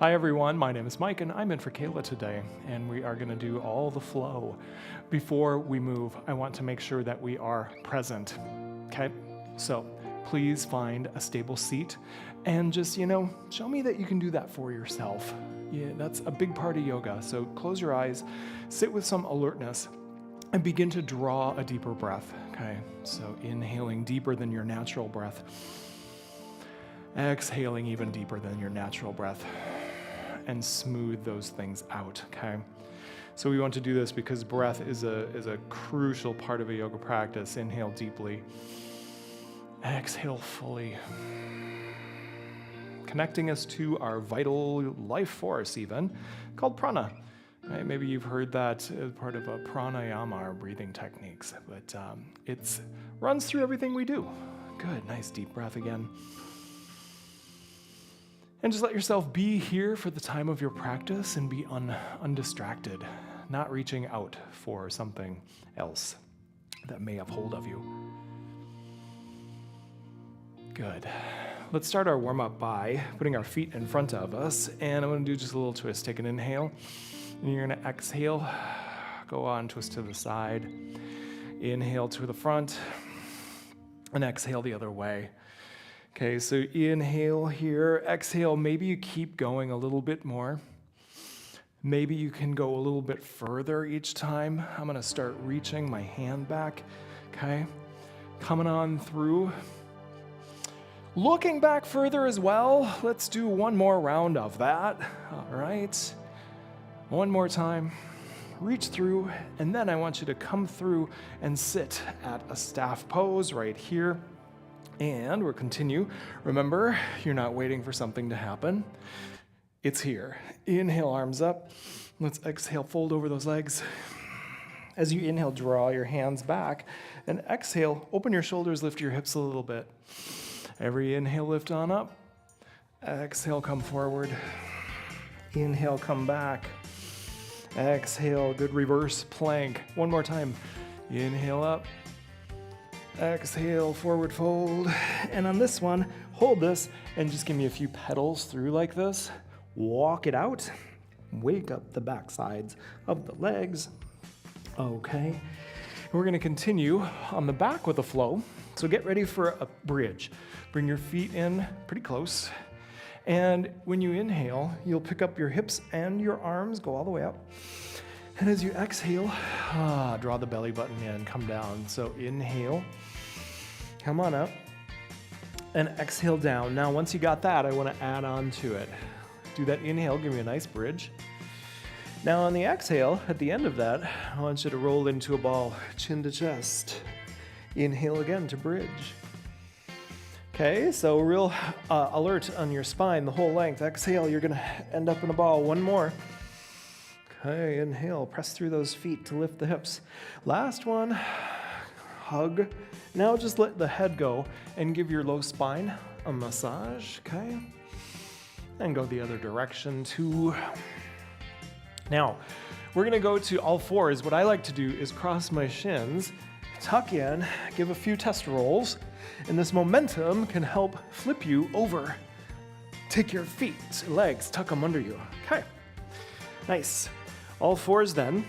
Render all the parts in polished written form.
Hi everyone, my name is Mike and I'm in for Kayla today, and we are going to do all the flow. Before we move, I want to make sure that we are present, okay? So please find a stable seat and just, show me that you can do that for yourself. Yeah, that's a big part of yoga. So close your eyes, sit with some alertness, and begin to draw a deeper breath, okay? So inhaling deeper than your natural breath. Exhaling even deeper than your natural breath, and smooth those things out, okay? So we want to do this because breath is a crucial part of a yoga practice. Inhale deeply, exhale fully, connecting us to our vital life force even, called prana. Right? Maybe you've heard that as part of a pranayama or breathing techniques, but it runs through everything we do. Good, nice deep breath again. And just let yourself be here for the time of your practice and be undistracted, not reaching out for something else that may have hold of you. Good. Let's start our warm-up by putting our feet in front of us, and I'm going to do just a little twist. Take an inhale, and you're going to exhale. Go on, twist to the side. Inhale to the front, and exhale the other way. Okay, so inhale here, exhale. Maybe you keep going a little bit more. Maybe you can go a little bit further each time. I'm gonna start reaching my hand back, okay? Coming on through. Looking back further as well. Let's do one more round of that, all right? One more time. Reach through, and then I want you to come through and sit at a staff pose right here. And we'll continue. Remember, you're not waiting for something to happen. It's here. Inhale, arms up. Let's exhale, fold over those legs. As you inhale, draw your hands back. And exhale, open your shoulders, lift your hips a little bit. Every inhale, lift on up. Exhale, come forward. Inhale, come back. Exhale, good reverse plank. One more time. Inhale up. Exhale, forward fold. And on this one, hold this and just give me a few pedals through like this. Walk it out. Wake up the back sides of the legs. Okay. We're going to continue on the back with the flow. So get ready for a bridge. Bring your feet in pretty close. And when you inhale, you'll pick up your hips and your arms, go all the way up. And as you exhale, draw the belly button in, come down. So inhale, come on up, and exhale down. Now, once you got that, I want to add on to it. Do that inhale, give me a nice bridge. Now on the exhale, at the end of that, I want you to roll into a ball, chin to chest. Inhale again to bridge. Okay, so real alert on your spine, the whole length. Exhale, you're gonna end up in a ball. One more. Okay, inhale, press through those feet to lift the hips. Last one, hug. Now just let the head go and give your low spine a massage, okay? And go the other direction too. Now, we're gonna go to all fours. What I like to do is cross my shins, tuck in, give a few test rolls, and this momentum can help flip you over. Take your feet, legs, tuck them under you, okay? Nice. All fours then,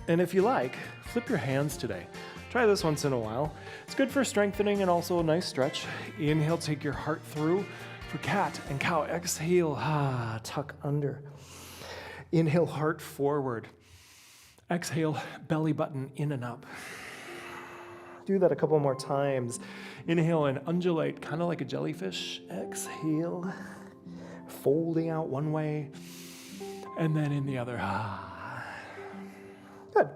and if you like, flip your hands today. Try this once in a while. It's good for strengthening and also a nice stretch. Inhale, take your heart through for cat and cow. Exhale, tuck under. Inhale, heart forward. Exhale, belly button in and up. Do that a couple more times. Inhale and undulate, kind of like a jellyfish. Exhale, folding out one way. And then in the other. Good.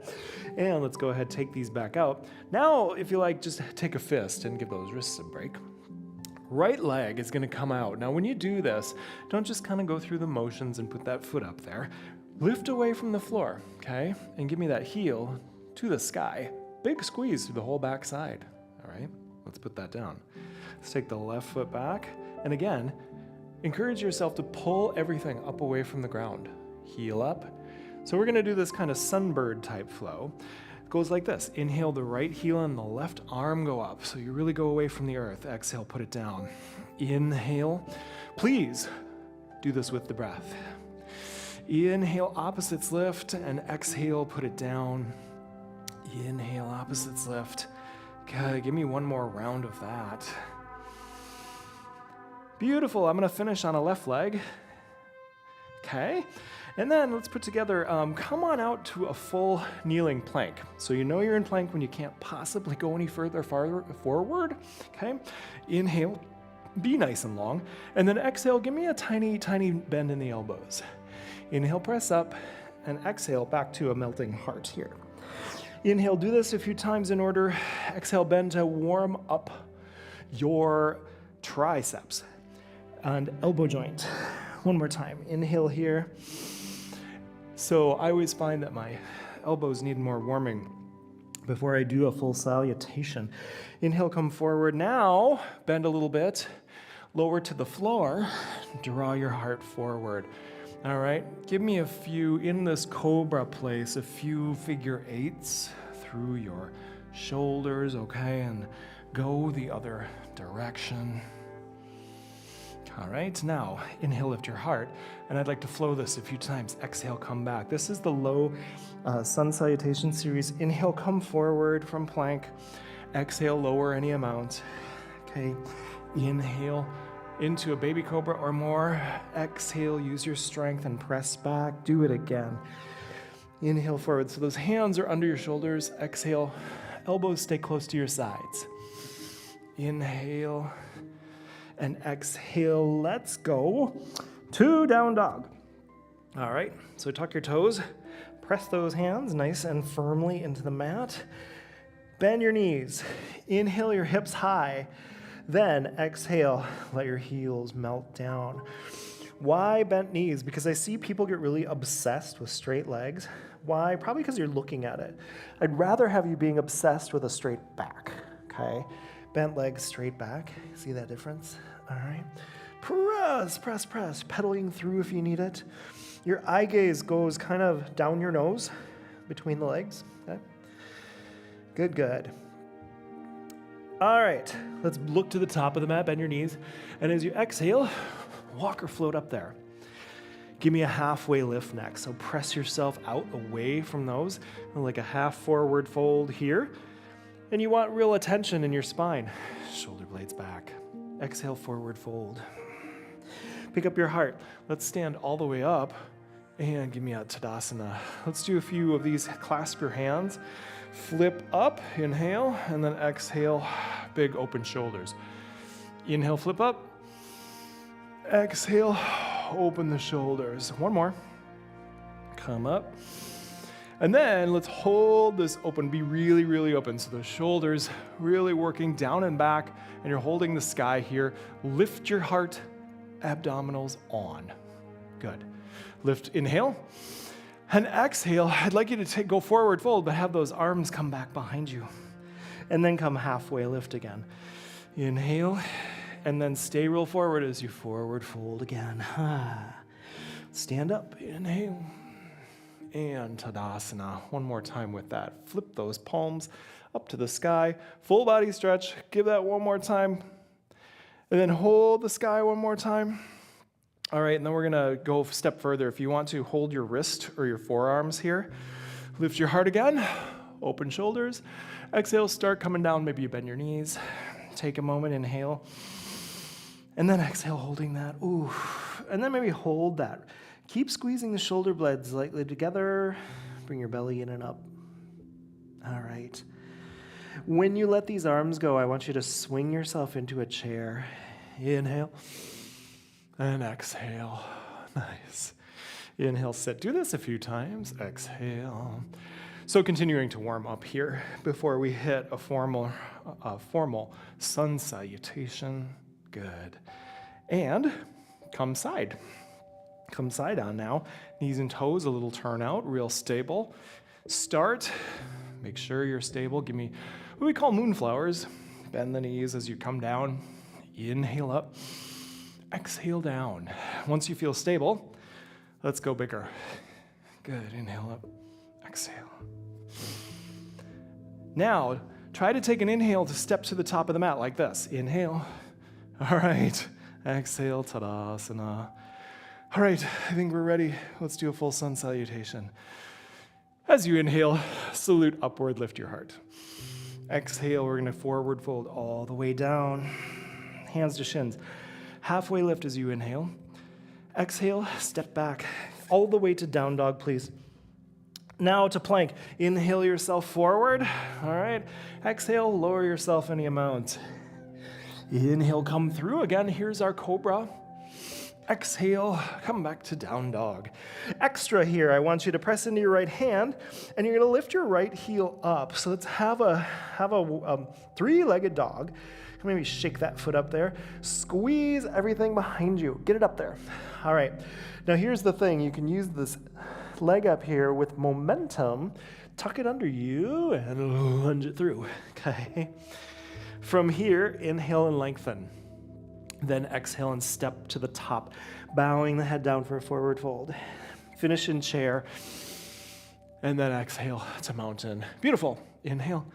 And let's go ahead, take these back out. Now, if you like, just take a fist and give those wrists a break. Right leg is going to come out. Now, when you do this, don't just kind of go through the motions and put that foot up there. Lift away from the floor, okay? And give me that heel to the sky. Big squeeze through the whole back side. All right, let's put that down. Let's take the left foot back. And again, encourage yourself to pull everything up away from the ground. Heel up. So we're gonna do this kind of sunbird type flow. It goes like this. Inhale, the right heel and the left arm go up. So you really go away from the earth. Exhale, put it down. Inhale. Please Do this with the breath. Inhale, opposites lift, and exhale, put it down. Inhale, opposites lift. Good, give me one more round of that. Beautiful, I'm gonna finish on a left leg. Okay, and then let's put together, come on out to a full kneeling plank. So you know you're in plank when you can't possibly go any farther forward, okay? Inhale, be nice and long, and then exhale, give me a tiny, tiny bend in the elbows. Inhale, press up, and exhale back to a melting heart here. Inhale, do this a few times in order. Exhale, bend to warm up your triceps and elbow joint. One more time. Inhale here. So I always find that my elbows need more warming before I do a full salutation. Inhale, come forward. Now, bend a little bit. Lower to the floor. Draw your heart forward. All right, give me a few, in this cobra place, a few figure eights through your shoulders, okay? And go the other direction. All right, now inhale, lift your heart, and I'd like to flow this a few times. Exhale, come back. This is the low sun salutation series. Inhale, come forward from plank. Exhale, lower any amount. Okay, inhale into a baby cobra or more. Exhale, use your strength and press back. Do it again. Inhale forward. So those hands are under your shoulders. Exhale, elbows stay close to your sides. Inhale and exhale. Let's go to down dog. All right, so tuck your toes. Press those hands nice and firmly into the mat. Bend your knees. Inhale your hips high. Then exhale, let your heels melt down. Why bent knees? Because I see people get really obsessed with straight legs. Why? Probably because you're looking at it. I'd rather have you being obsessed with a straight back, okay? Bent legs, straight back. See that difference? All right. Press, press, press. Pedaling through if you need it. Your eye gaze goes kind of down your nose between the legs, okay? Good, good. All right, let's look to the top of the mat, bend your knees, and as you exhale, walk or float up there. Give me a halfway lift next, so press yourself out away from those, like a half forward fold here, and you want real attention in your spine. Shoulder blades back. Exhale, forward fold. Pick up your heart. Let's stand all the way up, and give me a Tadasana. Let's do a few of these. Clasp your hands. Flip up, inhale, and then exhale, big open shoulders. Inhale, flip up. Exhale, open the shoulders. One more. Come up. And then let's hold this open, be really, really open. So the shoulders really working down and back, and you're holding the sky here. Lift your heart, abdominals on. Good. Lift, inhale. And exhale, I'd like you to go forward fold, but have those arms come back behind you. And then come halfway lift again. Inhale, and then stay real forward as you forward fold again. Stand up, inhale, and Tadasana. One more time with that. Flip those palms up to the sky. Full body stretch. Give that one more time. And then hold the sky one more time. All right, and then we're gonna go a step further. If you want to hold your wrist or your forearms here, lift your heart again, open shoulders. Exhale, start coming down, maybe you bend your knees. Take a moment, inhale. And then exhale, holding that, ooh. And then maybe hold that. Keep squeezing the shoulder blades lightly together. Bring your belly in and up. All right. When you let these arms go, I want you to swing yourself into a chair. Inhale. And exhale. Nice. Inhale, sit. Do this a few times. Exhale. So continuing to warm up here before we hit a formal sun salutation. Good. And come side. Come side on now. Knees and toes, a little turnout, real stable. Start. Make sure you're stable. Give me what we call moonflowers. Bend the knees as you come down. Inhale up. Exhale down. Once you feel stable, let's go bigger. Good, inhale up, exhale. Now, try to take an inhale to step to the top of the mat like this. Inhale, all right. Exhale, Tadasana. All right, I think we're ready. Let's do a full sun salutation. As you inhale, salute upward, lift your heart. Exhale, we're gonna forward fold all the way down. Hands to shins. Halfway lift as you inhale. Exhale, step back all the way to down dog, please. Now to plank. Inhale yourself forward. All right. Exhale, lower yourself any amount. Inhale, come through. Again, here's our cobra. Exhale, come back to down dog. Extra here, I want you to press into your right hand, and you're gonna lift your right heel up. So let's have a three-legged dog. Maybe shake that foot up there. Squeeze everything behind you. Get it up there. All right. Now here's the thing. You can use this leg up here with momentum. Tuck it under you and lunge it through. Okay. From here, inhale and lengthen. Then exhale and step to the top, bowing the head down for a forward fold. Finish in chair. And then exhale to mountain. Beautiful. Inhale.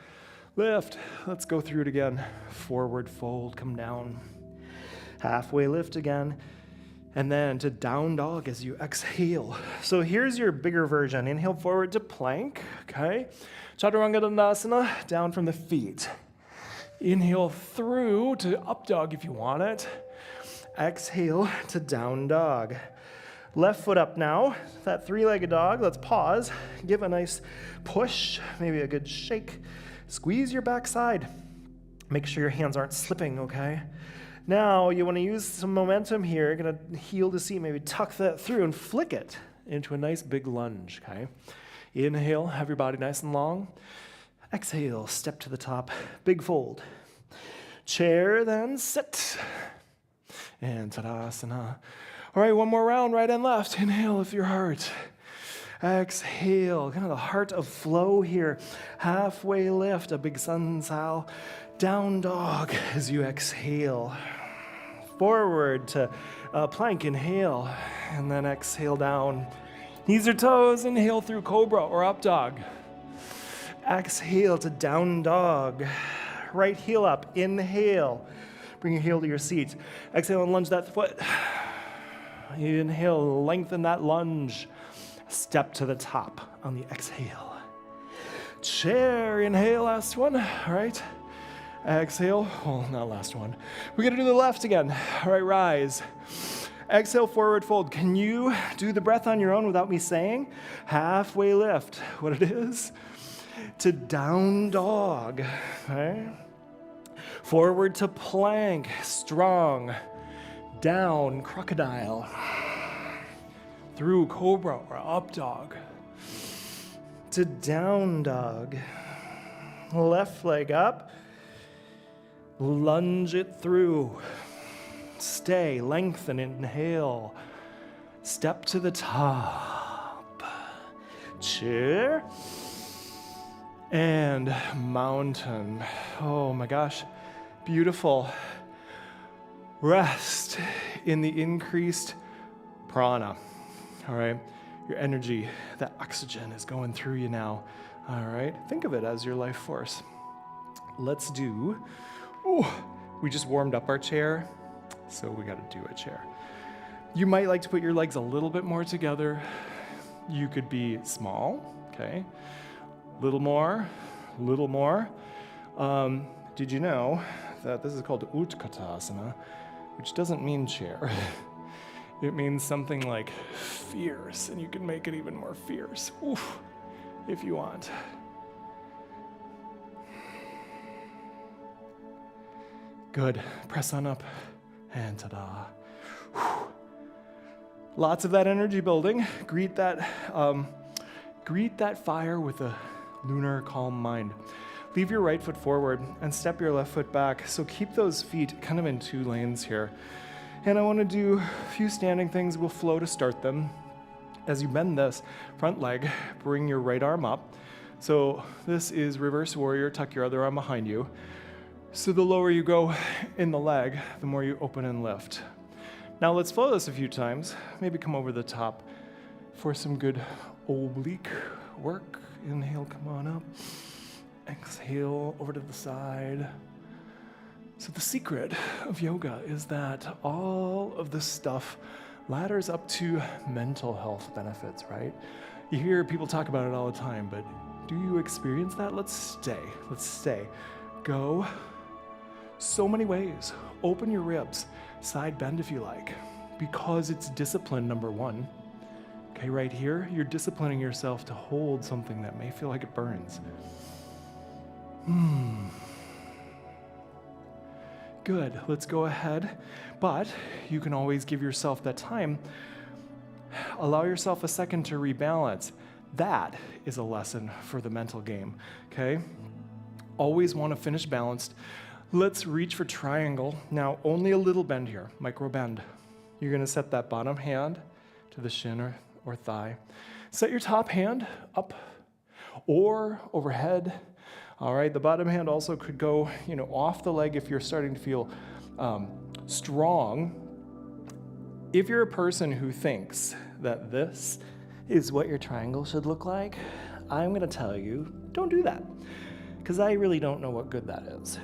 Lift. Let's go through it again. Forward fold, come down. Halfway lift again. And then to down dog as you exhale. So here's your bigger version. Inhale forward to plank, okay? Chaturanga Dandasana, down from the feet. Inhale through to up dog if you want it. Exhale to down dog. Left foot up now, that three-legged dog. Let's pause, give a nice push, maybe a good shake. Squeeze your backside. Make sure your hands aren't slipping, okay? Now you want to use some momentum here. You're going to heel to seat, maybe tuck that through and flick it into a nice big lunge, okay? Inhale, have your body nice and long. Exhale, step to the top, big fold. Chair, then sit. And Tadasana. All right, one more round, right and left. Inhale with your heart. Exhale, kind of the heart of flow here. Halfway lift, a big sun sal. Down dog as you exhale. Forward to plank, inhale. And then exhale down. Knees or toes, inhale through cobra or up dog. Exhale to down dog. Right heel up, inhale. Bring your heel to your seat. Exhale and lunge that foot. Inhale, lengthen that lunge. Step to the top on the exhale. Chair, inhale, last one. All right. Exhale, well, not last one. We're gonna do the left again. All right, rise. Exhale, forward fold. Can you do the breath on your own without me saying? Halfway lift, what it is? To down dog, okay? Forward to plank, strong. Down, crocodile. Through cobra or up dog. To down dog. Left leg up. Lunge it through. Stay, lengthen, inhale. Step to the top. Chair. And mountain. Oh my gosh, beautiful. Rest in the increased prana. All right, your energy, that oxygen is going through you now. All right, think of it as your life force. Let's do, we just warmed up our chair, so we got to do a chair. You might like to put your legs a little bit more together. You could be small, okay? Little more. Did you know that this is called Utkatasana, which doesn't mean chair. It means something like fierce, and you can make it even more fierce, if you want. Good, press on up, and ta-da. Lots of that energy building. Greet that fire with a lunar calm mind. Leave your right foot forward and step your left foot back. So keep those feet kind of in two lanes here. And I want to do a few standing things. We'll flow to start them. As you bend this front leg, bring your right arm up. So this is reverse warrior. Tuck your other arm behind you. So the lower you go in the leg, the more you open and lift. Now let's flow this a few times. Maybe come over the top for some good oblique work. Inhale, come on up. Exhale, over to the side. So the secret of yoga is that all of the stuff Ladders up to mental health benefits, right? You hear people talk about it all the time, but do you experience that? Let's stay. Go so many ways. Open your ribs, side bend if you like, because it's discipline number one. Okay, right here, you're disciplining yourself to hold something that may feel like it burns. Good, let's go ahead, but you can always give yourself that time. Allow yourself a second to rebalance. That is a lesson for the mental game, okay? Always want to finish balanced. Let's reach for triangle. Now, only a little bend here, micro bend. You're gonna set that bottom hand to the shin or thigh. Set your top hand up or overhead. All right, the bottom hand also could go, off the leg if you're starting to feel strong. If you're a person who thinks that this is what your triangle should look like, I'm gonna tell you, don't do that, because I really don't know what good that is.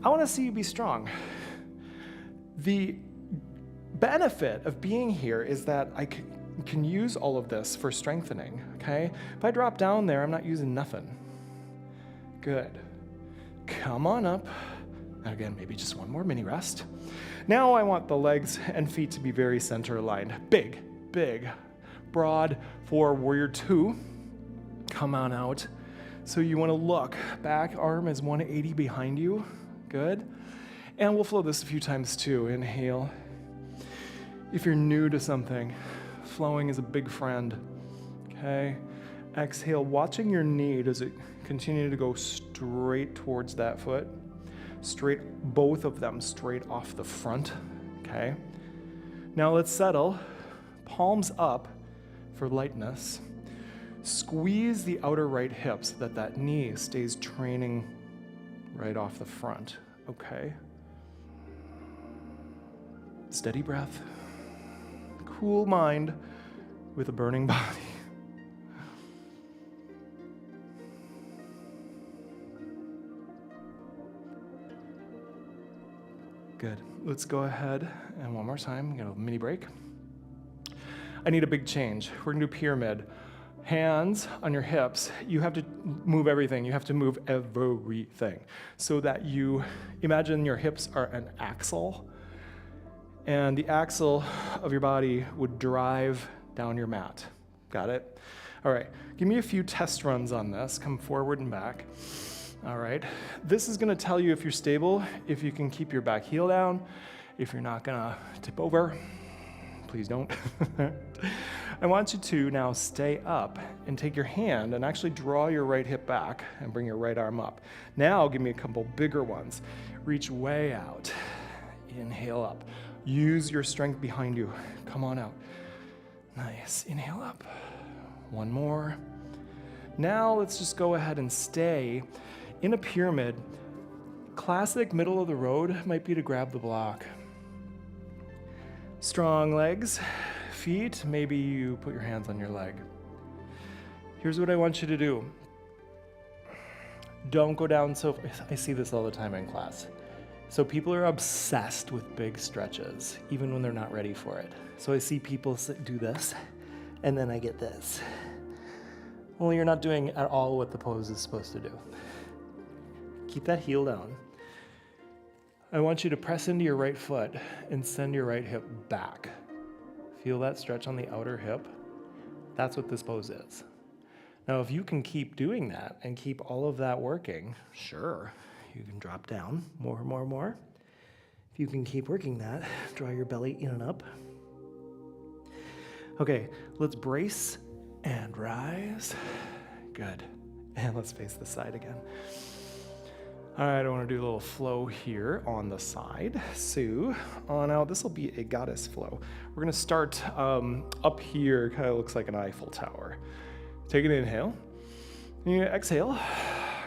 I wanna see you be strong. The benefit of being here is that I can use all of this for strengthening, okay? If I drop down there, I'm not using nothing. Good. Come on up. Again, maybe just one more mini rest. Now I want the legs and feet to be very center aligned. Big, broad for warrior two. Come on out. So you want to look. Back arm is 180 behind you. Good. And we'll flow this a few times too. Inhale. If you're new to something, flowing is a big friend. Okay. Exhale, watching your knee. Does it continue to go straight towards that foot? Straight, both of them straight off the front. Okay. Now let's settle. Palms up for lightness. Squeeze the outer right hip so that knee stays training right off the front. Okay. Steady breath. Cool mind with a burning body. Good. Let's go ahead and one more time, get a mini break. I need a big change. We're gonna do pyramid. Hands on your hips. You have to move everything. You have to move everything so that you imagine your hips are an axle and the axle of your body would drive down your mat. Got it? All right, give me a few test runs on this. Come forward and back. All right, this is gonna tell you if you're stable, if you can keep your back heel down, if you're not gonna tip over. Please don't. I want you to now stay up and take your hand and actually draw your right hip back and bring your right arm up. Now give me a couple bigger ones. Reach way out. Inhale up. Use your strength behind you. Come on out. Nice. Inhale up. One more. Now let's just go ahead and stay in a pyramid. Classic middle of the road might be to grab the block. Strong legs, feet, maybe you put your hands on your leg. Here's what I want you to do. Don't go down so, I see this all the time in class. So people are obsessed with big stretches, even when they're not ready for it. So I see people do this, and then I get this. Well, you're not doing at all what the pose is supposed to do. Keep that heel down. I want you to press into your right foot and send your right hip back. Feel that stretch on the outer hip? That's what this pose is. Now, if you can keep doing that and keep all of that working, sure, you can drop down more. If you can keep working that, draw your belly in and up. Okay, let's brace and rise. Good. And let's face the side again. All right, I want to do a little flow here on the side. So now this will be a goddess flow. We're going to start up here, kind of looks like an Eiffel Tower. Take an inhale. You exhale.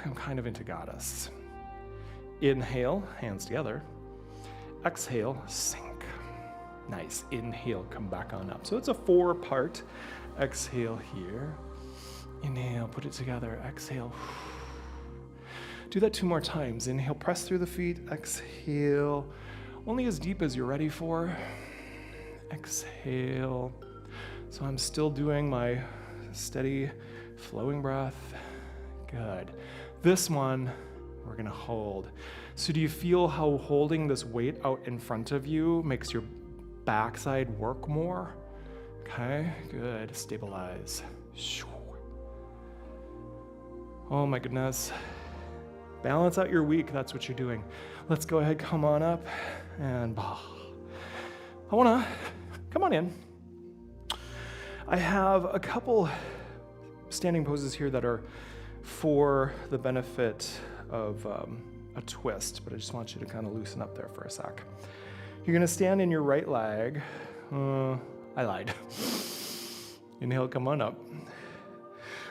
I'm kind of into goddess. Inhale, hands together. Exhale, sink. Nice. Inhale, come back on up. So it's a 4-part. Exhale here. Inhale, put it together. Exhale. Do that 2 more times. Inhale, press through the feet. Exhale, only as deep as you're ready for. exhale. So I'm still doing my steady flowing breath. Good. This one, we're gonna hold. So do you feel how holding this weight out in front of you makes your backside work more? Okay, good. Stabilize. Oh my goodness. Balance out your week, that's what you're doing. Let's go ahead, come on up, and come on in. I have a couple standing poses here that are for the benefit of a twist, but I just want you to kind of loosen up there for a sec. You're gonna stand in your right leg. I lied. Inhale, come on up.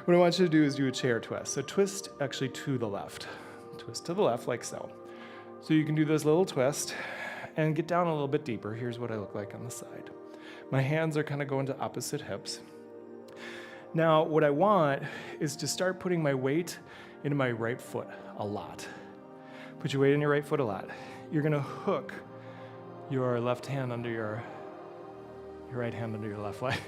What I want you to do is do a chair twist. So twist actually to the left. Twist to the left like so. So you can do this little twist and get down a little bit deeper. Here's what I look like on the side. My hands are kind of going to opposite hips. Now, what I want is to start putting my weight into my right foot a lot. Put your weight in your right foot a lot. You're gonna hook your left hand under your right hand under your left leg.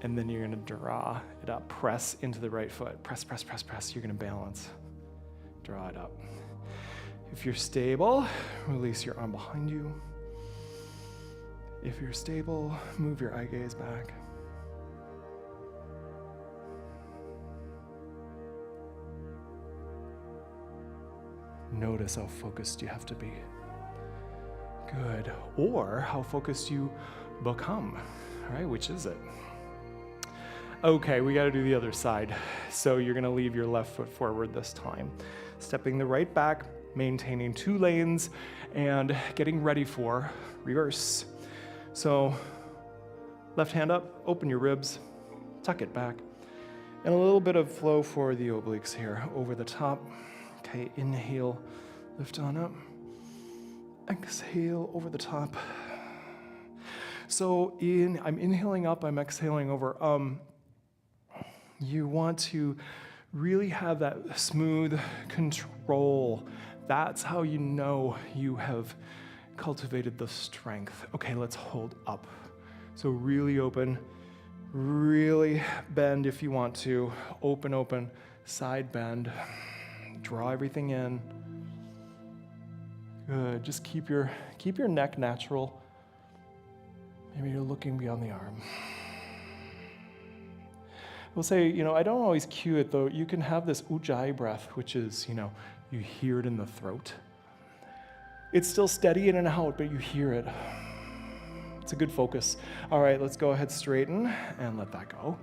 And then you're gonna draw it up, press into the right foot. Press, press, press, press. You're gonna balance. Draw it up. If you're stable, release your arm behind you. If you're stable, move your eye gaze back. Notice how focused you have to be. Good. Or how focused you become. All right, which is it? Okay, we gotta do the other side. So you're gonna leave your left foot forward this time. Stepping the right back, maintaining 2 lanes, and getting ready for reverse. So left hand up, open your ribs, tuck it back, and a little bit of flow for the obliques here, over the top. Okay, inhale, lift on up. Exhale over the top. So I'm inhaling up, I'm exhaling over. You want to really have that smooth control. That's how you know you have cultivated the strength. Okay, let's hold up. So really open, really bend if you want to. Open, open, side bend. Draw everything in. Good, just keep your neck natural. Maybe you're looking beyond the arm. We'll say, I don't always cue it though. You can have this ujjayi breath, which is, you hear it in the throat. It's still steady in and out, but you hear it. It's a good focus. All right, let's go ahead, straighten, and let that go.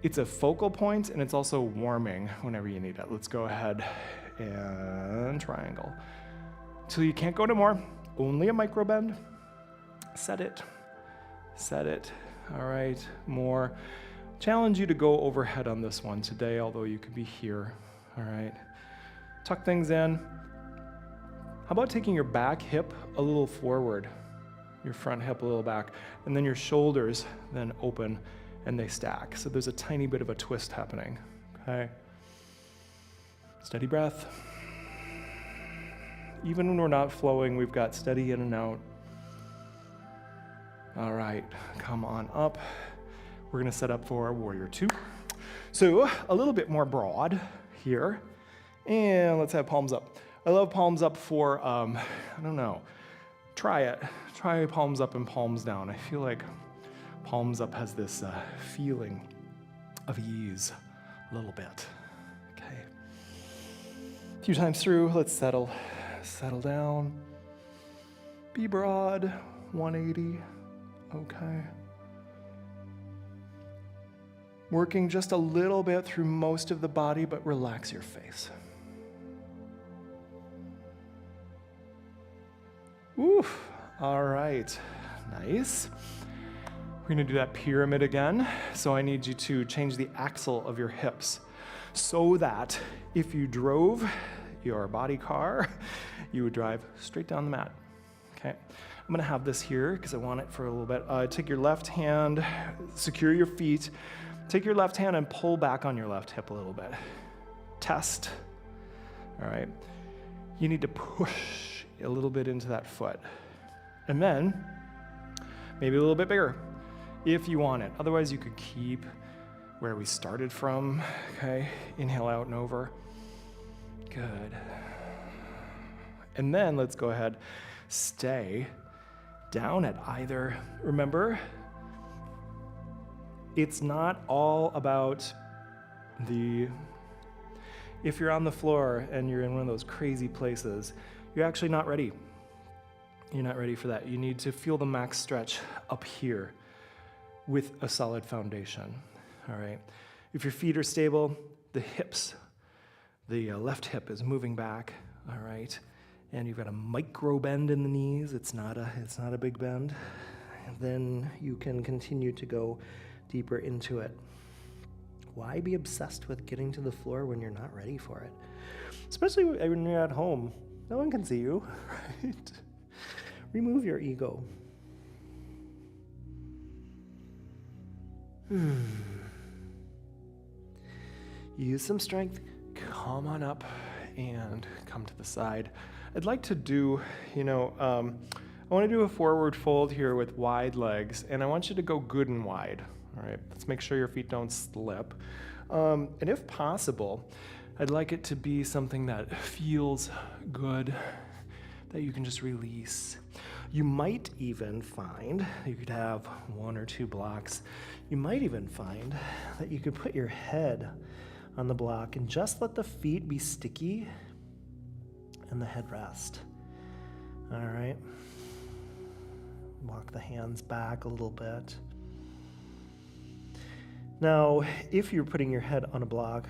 It's a focal point, and it's also warming whenever you need it. Let's go ahead and triangle. Till you can't go no more, only a micro bend. Set it. All right, more. Challenge you to go overhead on this one today, although you could be here. All right, tuck things in. How about taking your back hip a little forward, your front hip a little back, and then your shoulders then open and they stack. So there's a tiny bit of a twist happening, okay? Steady breath. Even when we're not flowing, we've got steady in and out. All right, come on up. We're gonna set up for Warrior 2. So a little bit more broad here. And let's have palms up. I love palms up for, try it. Try palms up and palms down. I feel like palms up has this feeling of ease a little bit. Okay. A few times through, let's settle down. Be broad, 180. Okay. Working just a little bit through most of the body, but relax your face. Oof. All right. Nice. We're going to do that pyramid again. So I need you to change the axle of your hips so that if you drove your body car, you would drive straight down the mat. Okay. I'm going to have this here because I want it for a little bit. Take your left hand, secure your feet. Take your left hand and pull back on your left hip a little bit. Test. All right. You need to push a little bit into that foot. And then maybe a little bit bigger if you want it. Otherwise, you could keep where we started from. Okay, inhale out and over. Good. And then let's go ahead, stay down at either. Remember, it's not all about if you're on the floor and you're in one of those crazy places, you're actually not ready. You're not ready for that. You need to feel the max stretch up here with a solid foundation, all right? If your feet are stable, the hips, the left hip is moving back, all right? And you've got a micro bend in the knees. It's not a big bend. And then you can continue to go deeper into it. Why be obsessed with getting to the floor when you're not ready for it? Especially when you're at home. No one can see you, right? Remove your ego. Use some strength. Come on up and come to the side. I'd like to do, I want to do a forward fold here with wide legs, and I want you to go good and wide. All right, let's make sure your feet don't slip. And if possible, I'd like it to be something that feels good, that you can just release. You might even find, you could have 1 or 2 blocks. You might even find that you could put your head on the block and just let the feet be sticky and the head rest. All right. Walk the hands back a little bit. Now, if you're putting your head on a block,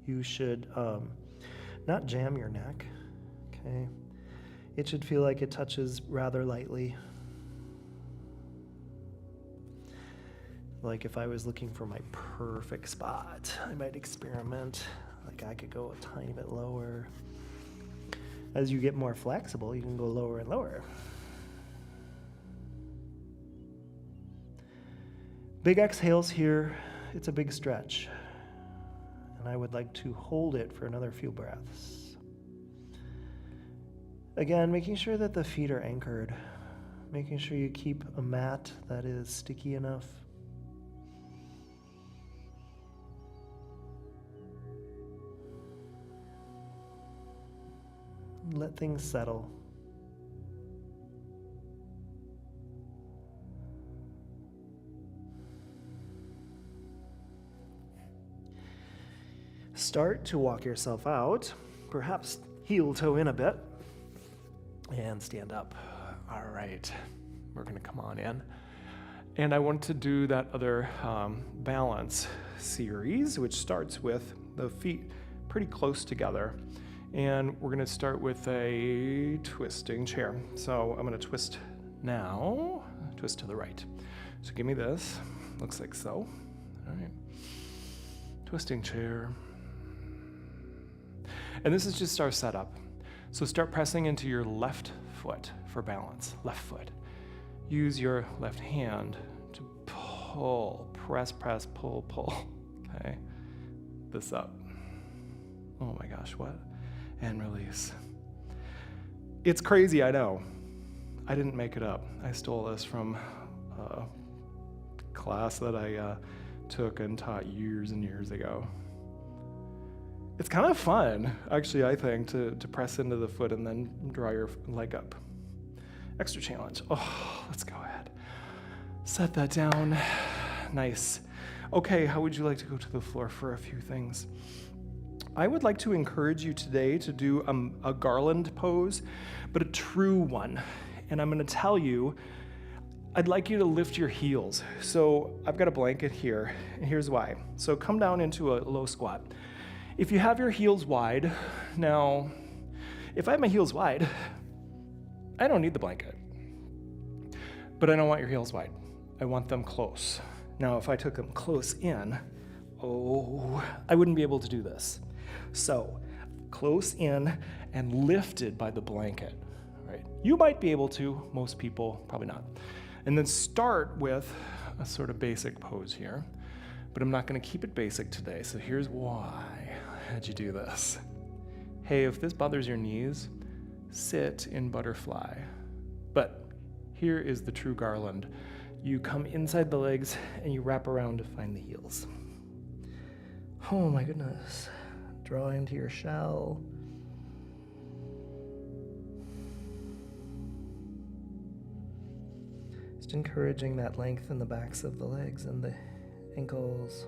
you should not jam your neck, okay? It should feel like it touches rather lightly. Like if I was looking for my perfect spot, I might experiment. Like I could go a tiny bit lower. As you get more flexible, you can go lower and lower. Big exhales here. It's a big stretch. And I would like to hold it for another few breaths. Again, making sure that the feet are anchored. Making sure you keep a mat that is sticky enough. Let things settle. Start to walk yourself out, perhaps heel toe in a bit, and stand up. All right, we're gonna come on in. And I want to do that other balance series, which starts with the feet pretty close together. And we're gonna start with a twisting chair. So I'm gonna twist now, twist to the right. So give me this, looks like so. All right, twisting chair. And this is just our setup. So start pressing into your left foot for balance, left foot. Use your left hand to pull, press, pull, okay? This up. Oh my gosh, what? And release. It's crazy, I know. I didn't make it up. I stole this from a class that I took and taught years and years ago. It's kind of fun, actually, I think, to press into the foot and then draw your leg up. Extra challenge. Oh, let's go ahead. Set that down. Nice. Okay, how would you like to go to the floor for a few things? I would like to encourage you today to do a garland pose, but a true one. And I'm gonna tell you, I'd like you to lift your heels. So I've got a blanket here, and here's why. So come down into a low squat. If you have your heels wide, now, if I have my heels wide, I don't need the blanket. But I don't want your heels wide. I want them close. Now, if I took them close in, I wouldn't be able to do this. So, close in and lifted by the blanket, right? You might be able to, most people probably not. And then start with a sort of basic pose here, but I'm not gonna keep it basic today, so here's why. How'd you do this? Hey, if this bothers your knees, sit in butterfly. But here is the true garland. You come inside the legs and you wrap around to find the heels. Oh my goodness. Draw into your shell. Just encouraging that length in the backs of the legs and the ankles.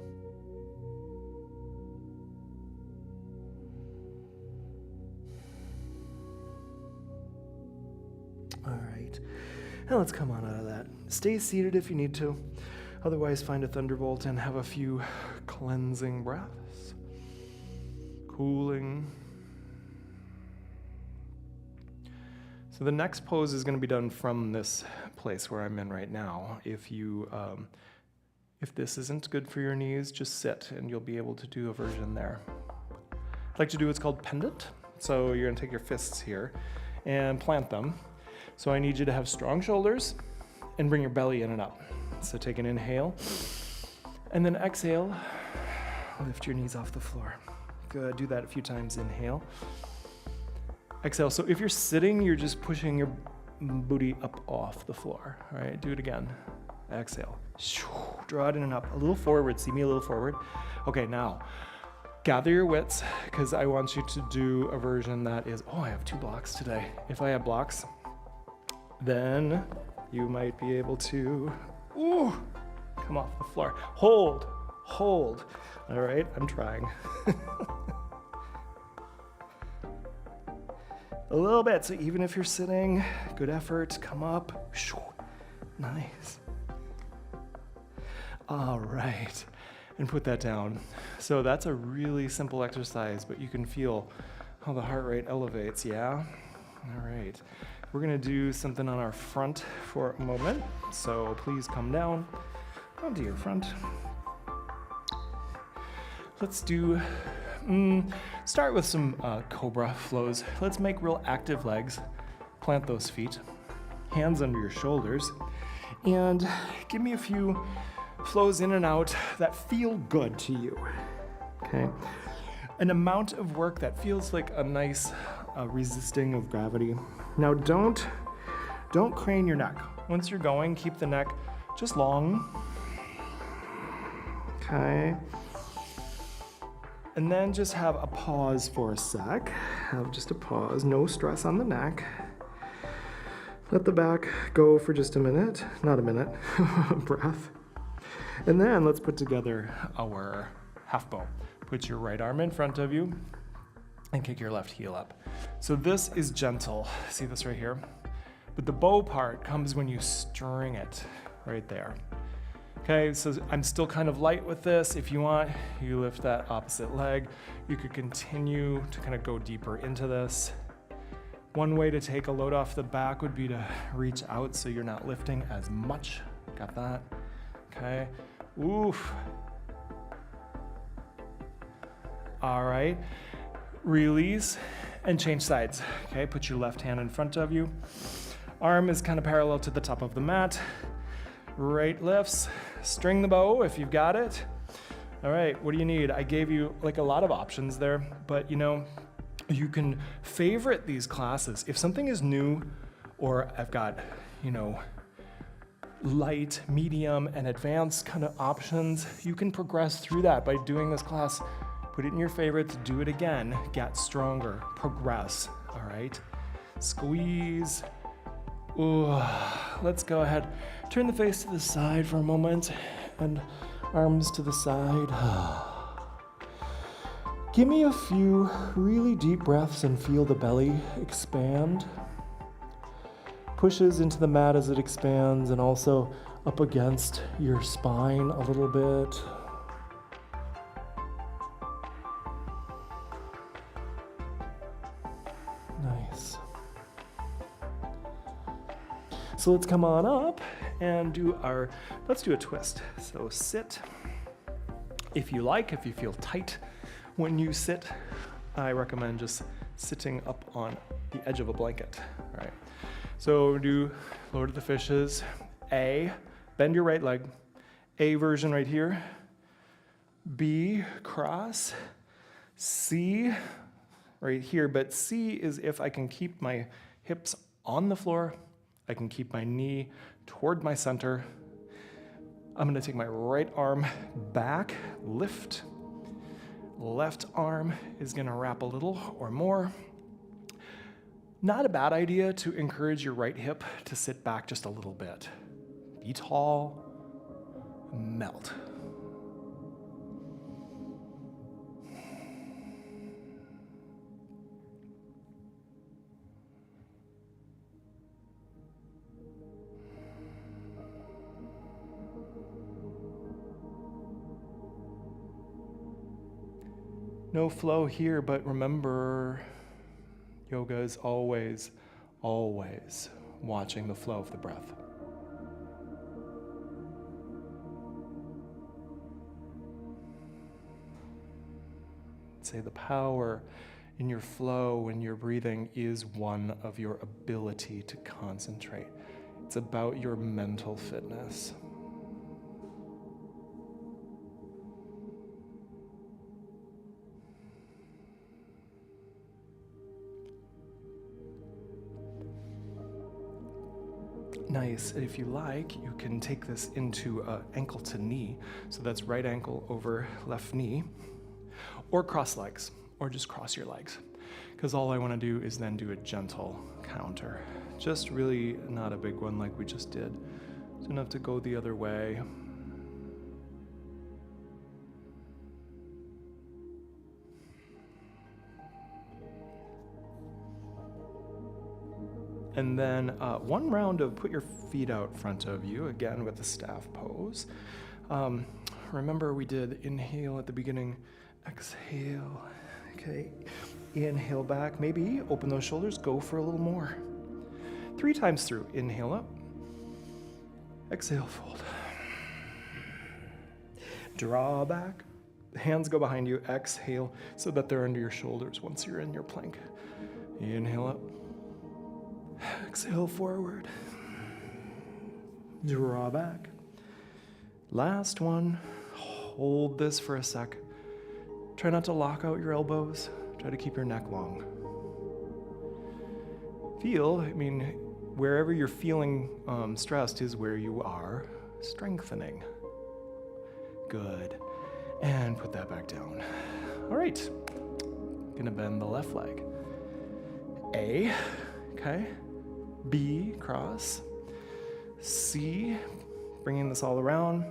All right, now let's come on out of that. Stay seated if you need to. Otherwise, find a thunderbolt and have a few cleansing breaths. Cooling. So the next pose is going to be done from this place where I'm in right now. If this isn't good for your knees, just sit and you'll be able to do a version there. I'd like to do what's called pendant. So you're going to take your fists here and plant them. So I need you to have strong shoulders and bring your belly in and up. So take an inhale and then exhale. Lift your knees off the floor. Good. Do that a few times. Inhale. Exhale. So if you're sitting, you're just pushing your booty up off the floor. All right. Do it again. Exhale. Draw it in and up. A little forward. See me a little forward. Okay. Now gather your wits because I want you to do a version that is, I have 2 blocks today. If I have blocks, then you might be able to, come off the floor. Hold. All right, I'm trying. A little bit, so even if you're sitting, good effort, come up. Nice. All right, and put that down. So that's a really simple exercise, but you can feel how the heart rate elevates, yeah? All right. We're gonna do something on our front for a moment, so please come down onto your front. Let's start with some cobra flows. Let's make real active legs. Plant those feet, hands under your shoulders, and give me a few flows in and out that feel good to you, okay? An amount of work that feels like a nice resisting of gravity. Now don't crane your neck. Once you're going, keep the neck just long. Okay. And then just have a pause for a sec. Have just a pause, no stress on the neck. Let the back go for just a minute, not a minute, breath. And then let's put together our half bow. Put your right arm in front of you and kick your left heel up. So this is gentle. See this right here? But the bow part comes when you string it right there. Okay, so I'm still kind of light with this. If you want, you lift that opposite leg. You could continue to kind of go deeper into this. One way to take a load off the back would be to reach out so you're not lifting as much. Got that? Okay. Oof. All right. Release and change sides. Okay, put your left hand in front of you. Arm is kind of parallel to the top of the mat. Right lifts. String the bow if you've got it. All right, what do you need? I gave you like a lot of options there, but you can favorite these classes. If something is new, or I've got, light, medium, and advanced kind of options, you can progress through that by doing this class. Put it in your favorites, do it again, get stronger, progress, all right? Squeeze. Ooh, let's go ahead. Turn the face to the side for a moment and arms to the side. Give me a few really deep breaths and feel the belly expand. Pushes into the mat as it expands and also up against your spine a little bit. Nice. So let's come on up and let's do a twist. So sit. If you feel tight when you sit, I recommend just sitting up on the edge of a blanket, all right? So do Lord of the Fishes. A, bend your right leg. A version right here. B, cross. C, right here, but C is if I can keep my hips on the floor, I can keep my knee toward my center. I'm gonna take my right arm back, lift. Left arm is gonna wrap a little or more. Not a bad idea to encourage your right hip to sit back just a little bit. Be tall, melt. No flow here, but remember, yoga is always, always watching the flow of the breath. Say the power in your flow and your breathing is one of your ability to concentrate. It's about your mental fitness. Nice. If you like, you can take this into ankle to knee. So that's right ankle over left knee. Or cross legs, or just cross your legs. Because all I want to do is then do a gentle counter. Just really not a big one like we just did. It's enough to go the other way. And then one round of put your feet out front of you, again with the staff pose. Remember we did inhale at the beginning, exhale, okay. Inhale back, maybe open those shoulders, go for a little more. 3 times through, inhale up, exhale, fold. Draw back, the hands go behind you, exhale so that they're under your shoulders once you're in your plank. Inhale up. Exhale forward. Draw back. Last one. Hold this for a sec. Try not to lock out your elbows. Try to keep your neck long. Feel, wherever you're feeling stressed is where you are strengthening. Good. And put that back down. All right. Gonna bend the left leg. A, okay. B, cross. C, bringing this all around.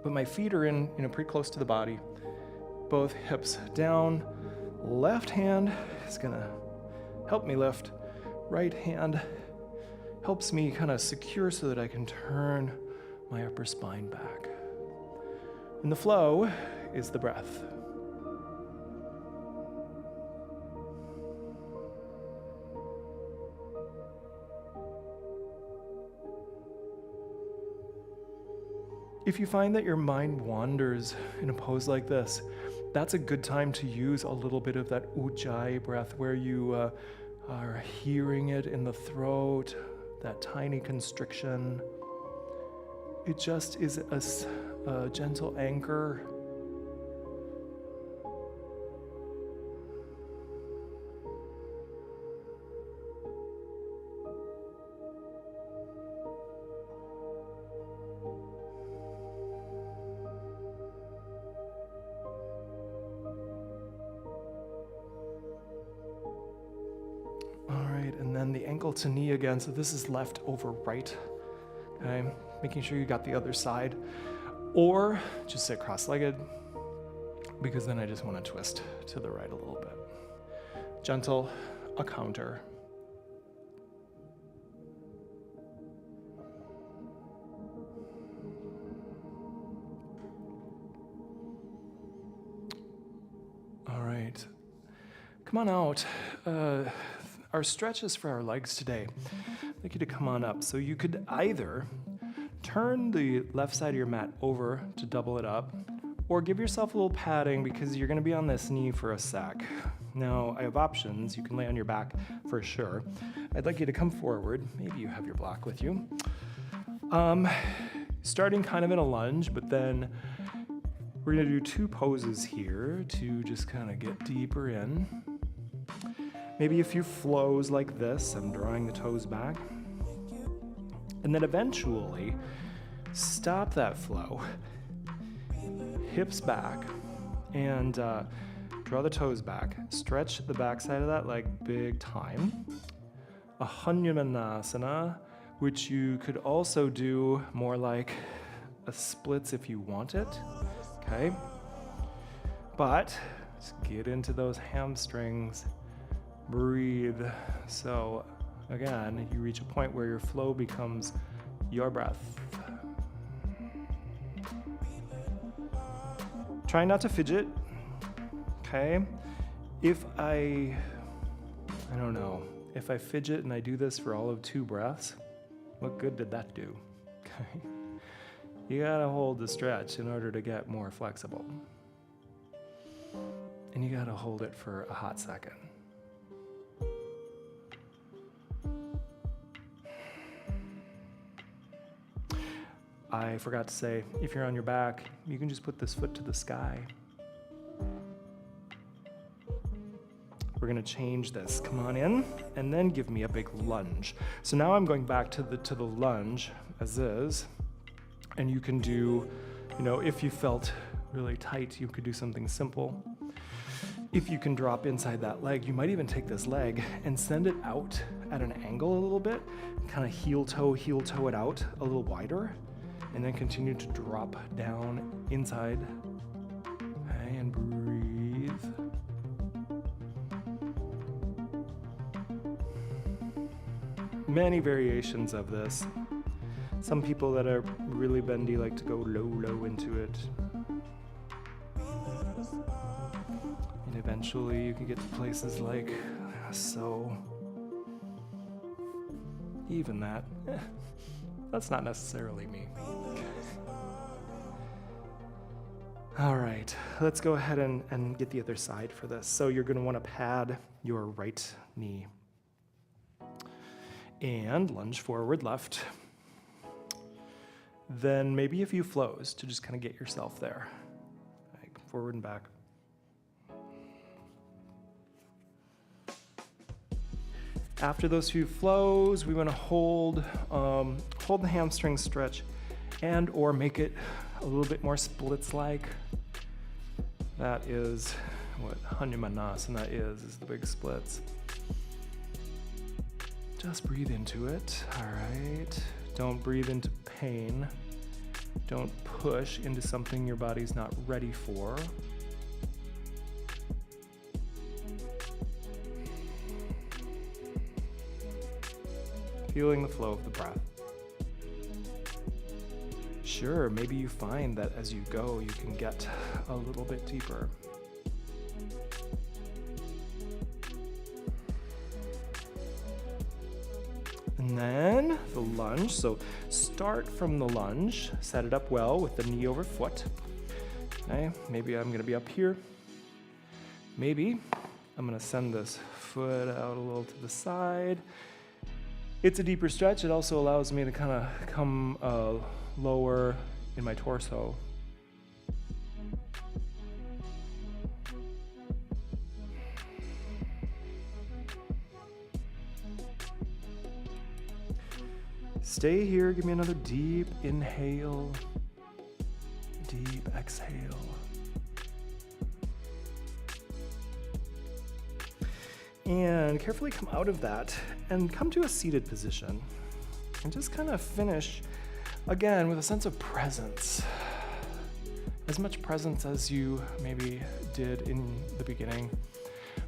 But my feet are in, pretty close to the body. Both hips down. Left hand is gonna help me lift. Right hand helps me kind of secure so that I can turn my upper spine back. And the flow is the breath. If you find that your mind wanders in a pose like this, that's a good time to use a little bit of that ujjayi breath where you are hearing it in the throat, that tiny constriction. It just is a gentle anchor. And then the ankle to knee again. So this is left over right. Okay, making sure you got the other side. Or just sit cross-legged, because then I just want to twist to the right a little bit. Gentle, a counter. All right, come on out. Our stretches for our legs today, I'd like you to come on up. So you could either turn the left side of your mat over to double it up, or give yourself a little padding because you're gonna be on this knee for a sec. Now, I have options. You can lay on your back for sure. I'd like you to come forward. Maybe you have your block with you. Starting kind of in a lunge, but then we're gonna do 2 poses here to just kind of get deeper in. Maybe a few flows like this and drawing the toes back. And then eventually, stop that flow, hips back, and draw the toes back. Stretch the backside of that leg big time. A Hanumanasana, which you could also do more like a splits if you want it, okay? But just get into those hamstrings, breathe. So again, you reach a point where your flow becomes your breath. Try not to fidget, okay? If I don't know, if I fidget and I do this for all of 2 breaths, what good did that do? Okay. You gotta hold the stretch in order to get more flexible. And you gotta hold it for a hot second. I forgot to say, if you're on your back, you can just put this foot to the sky. We're gonna change this. Come on in, and then give me a big lunge. So now I'm going back to the lunge as is, and you can do, if you felt really tight, you could do something simple. If you can drop inside that leg, you might even take this leg and send it out at an angle a little bit, kind of heel toe it out a little wider, and then continue to drop down inside. Okay, and breathe. Many variations of this. Some people that are really bendy like to go low into it. And eventually you can get to places like so. Even that, that's not necessarily me. All right, let's go ahead and get the other side for this. So you're gonna wanna pad your right knee and lunge forward left. Then maybe a few flows to just kind of get yourself there, like forward and back. After those few flows, we want to hold the hamstring stretch and or make it a little bit more splits-like. That is what Hanumanasana is the big splits. Just breathe into it, all right? Don't breathe into pain. Don't push into something your body's not ready for. Feeling the flow of the breath. Sure, maybe you find that as you go, you can get a little bit deeper. And then the lunge. So start from the lunge, set it up well with the knee over foot. Okay, maybe I'm gonna be up here. Maybe I'm gonna send this foot out a little to the side. It's a deeper stretch. It also allows me to kind of come lower in my torso. Stay here, give me another deep inhale, deep exhale. And carefully come out of that and come to a seated position. And just kind of finish, again, with a sense of presence. As much presence as you maybe did in the beginning.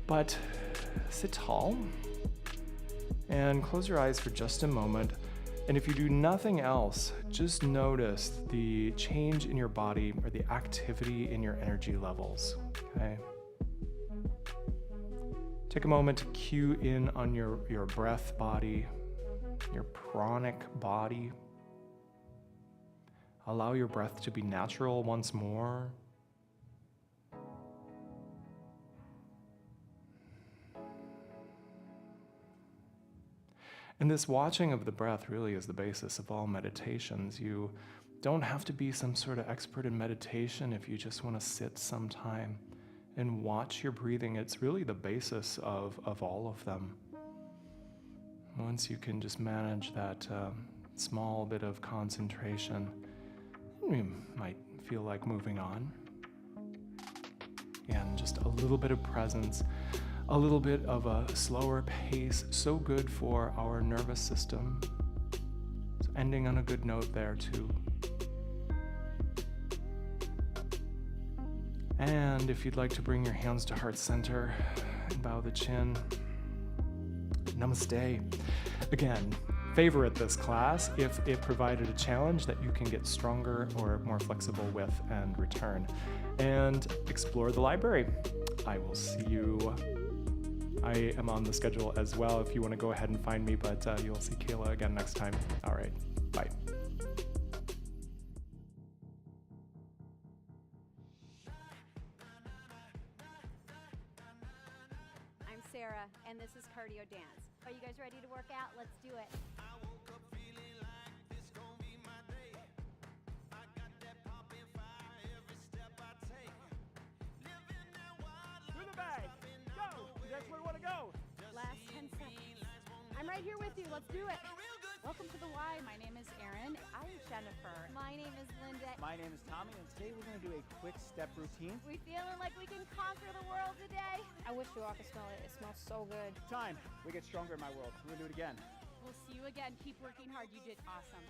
But sit tall and close your eyes for just a moment. And if you do nothing else, just notice the change in your body or the activity in your energy levels, okay? Take a moment to cue in on your breath body, your pranic body. Allow your breath to be natural once more. And this watching of the breath really is the basis of all meditations. You don't have to be some sort of expert in meditation if you just want to sit some time And watch your breathing. It's really the basis of all of them. Once you can just manage that small bit of concentration, you might feel like moving on. And just a little bit of presence, a little bit of a slower pace, so good for our nervous system. So ending on a good note there too. And if you'd like to bring your hands to heart center and bow the chin, namaste. Again, favorite this class if it provided a challenge that you can get stronger or more flexible with and return. And explore the library. I will see you. I am on the schedule as well if you want to go ahead and find me, but you'll see Kayla again next time. All right, bye. I'm Sarah, and this is Cardio Dance. Are you guys ready to work out? Let's do it. I woke up feeling like this gon' be my day. I got that poppin' fire every step I take. Living that wild life. Through the bag. Go! That's where we want to go. Last 10 seconds. I'm right here with you. Let's do it. Welcome to the Y. My name is Erin. I'm Jennifer. My name is Linda. My name is Tommy, and today we're going to do a quick step routine. We feeling like we can conquer the world today? I wish you all could smell it. It smells so good. Time. We get stronger in my world. We're going to do it again. We'll see you again. Keep working hard. You did awesome.